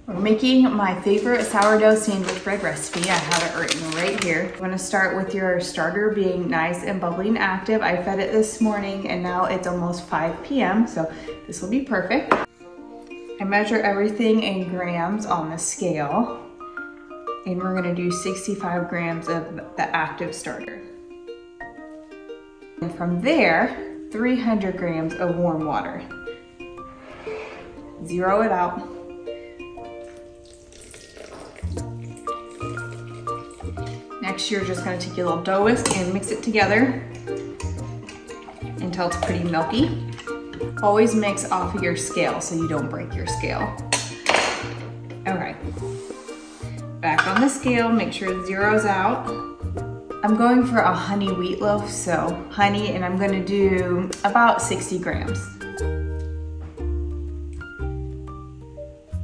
We're making my favorite sourdough sandwich bread recipe. I have it written right here. I'm gonna start with your starter being nice and bubbly and active. I fed it this morning and now it's almost 5 p.m. so this will be perfect. I measure everything in grams on the scale and we're gonna do 65 grams of the active starter. And from there, 300 grams of warm water. Zero it out. Next, you're just gonna take your little dough whisk and mix it together until it's pretty milky. Always mix off of your scale so you don't break your scale. Okay. Back on the scale, make sure it zeroes out. I'm going for a honey wheat loaf, so honey, and I'm gonna do about 60 grams.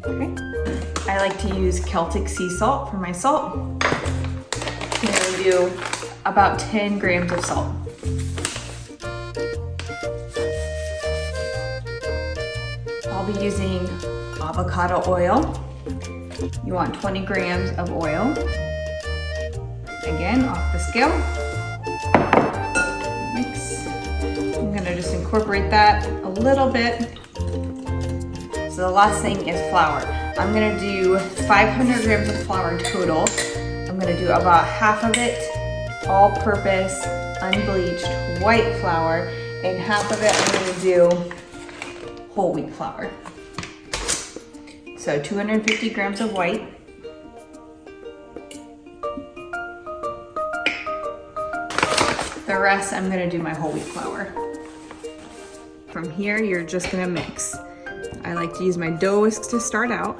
Okay. I like to use Celtic sea salt for my salt. I'm gonna do about 10 grams of salt. I'll be using avocado oil. You want 20 grams of oil. Again, off the scale. Mix. I'm gonna just incorporate that a little bit. So the last thing is flour. I'm gonna do 500 grams of flour total. I'm gonna do about half of it all-purpose, unbleached white flour, and half of it I'm gonna do whole wheat flour. So 250 grams of white. The rest I'm gonna do my whole wheat flour. From here, you're just gonna mix. I like to use my dough whisks to start out.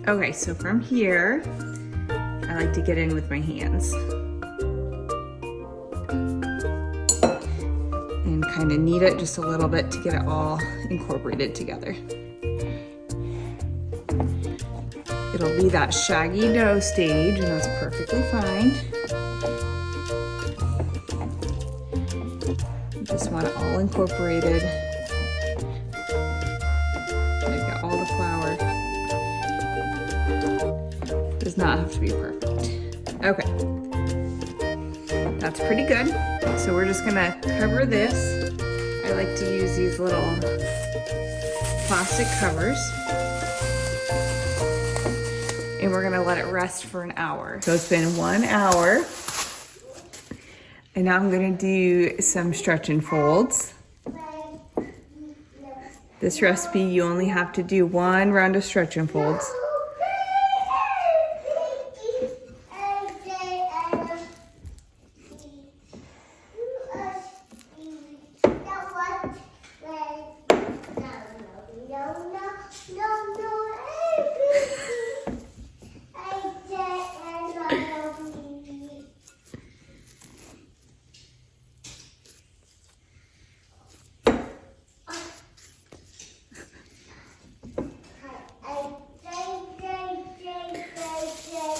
Okay, so from here, I like to get in with my hands and kind of knead it just a little bit to get it all incorporated together. It'll be that shaggy dough stage, and that's perfectly fine. You just want it all incorporated. Get all the flour. Does not have to be perfect. Okay, that's pretty good. So we're just gonna cover this. I like to use these little plastic covers. And we're gonna let it rest for an hour. So it's been 1 hour. And now I'm gonna do some stretch and folds. This recipe, you only have to do 1 round of stretch and folds.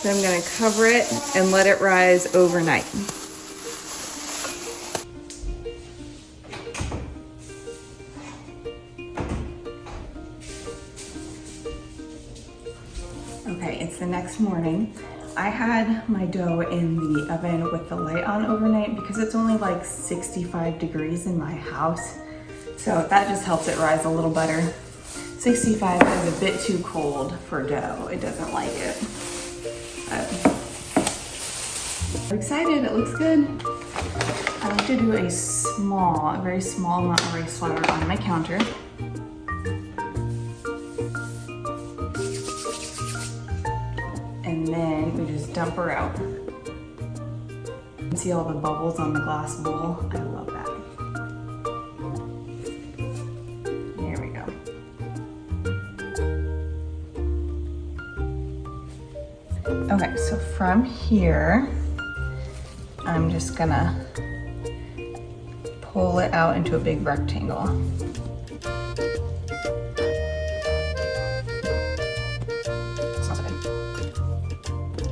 So I'm gonna cover it and let it rise overnight. Okay, it's the next morning. I had my dough in the oven with the light on overnight because it's only like 65 degrees in my house. So that just helps it rise a little better. 65 is a bit too cold for dough. It doesn't like it. I'm excited, it looks good. I like to do a very small amount of rice flour on my counter. And then we just dump her out. You can see all the bubbles on the glass bowl. I love that. There we go. Okay, so from here, I'm just gonna pull it out into a big rectangle. Smells good.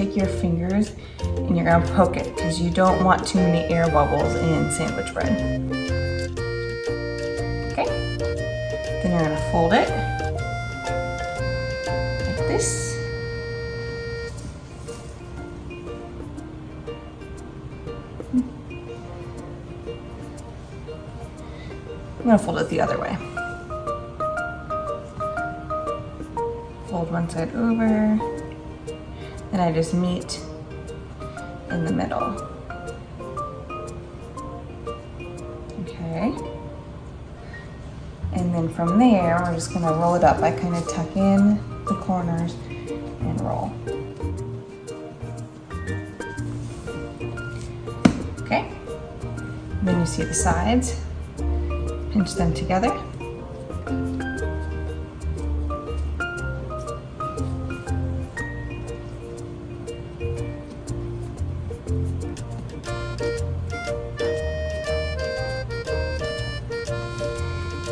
take your fingers and you're gonna poke it because you don't want too many air bubbles in sandwich bread. Okay, then you're gonna fold it like this. I'm gonna fold it the other way. Fold one side over, and I just meet in the middle. Okay. And then from there, we're just gonna roll it up. I kind of tuck in the corners and roll. Okay. And then you see the sides. Pinch them together.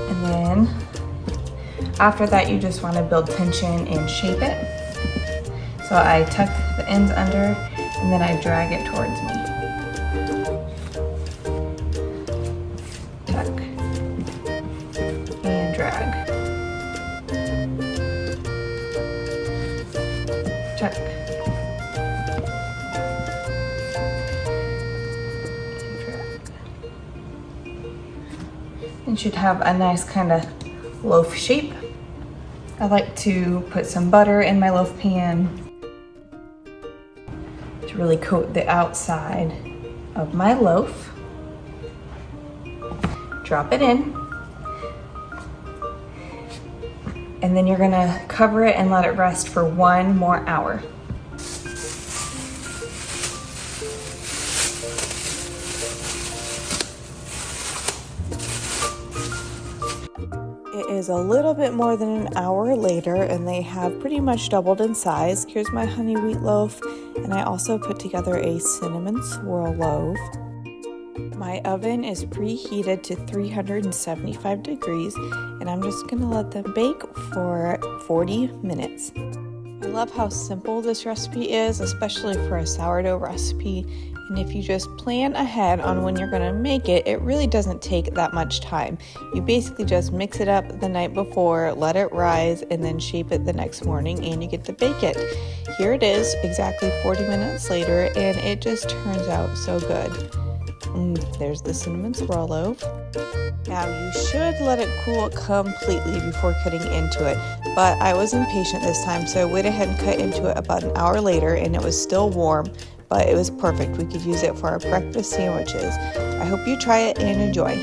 And then after that, you just want to build tension and shape it. So I tuck the ends under and then I drag it towards me. Tuck. And drag. Tuck. And drag. And should have a nice kind of loaf shape. I like to put some butter in my loaf pan to really coat the outside of my loaf. Drop it in. And then you're gonna cover it and let it rest for 1 more hour. It is a little bit more than an hour later and they have pretty much doubled in size. Here's my honey wheat loaf, and I also put together a cinnamon swirl loaf. My oven is preheated to 375 degrees and I'm just gonna let them bake for 40 minutes. I love how simple this recipe is, especially for a sourdough recipe. And if you just plan ahead on when you're gonna make it, it really doesn't take that much time. You basically just mix it up the night before, let it rise, and then shape it the next morning and you get to bake it. Here it is, exactly 40 minutes later, and it just turns out so good. There's the cinnamon swirl loaf. Now you should let it cool completely before cutting into it, but I was impatient this time, so I went ahead and cut into it about an hour later and it was still warm, but it was perfect. We could use it for our breakfast sandwiches. I hope you try it and enjoy.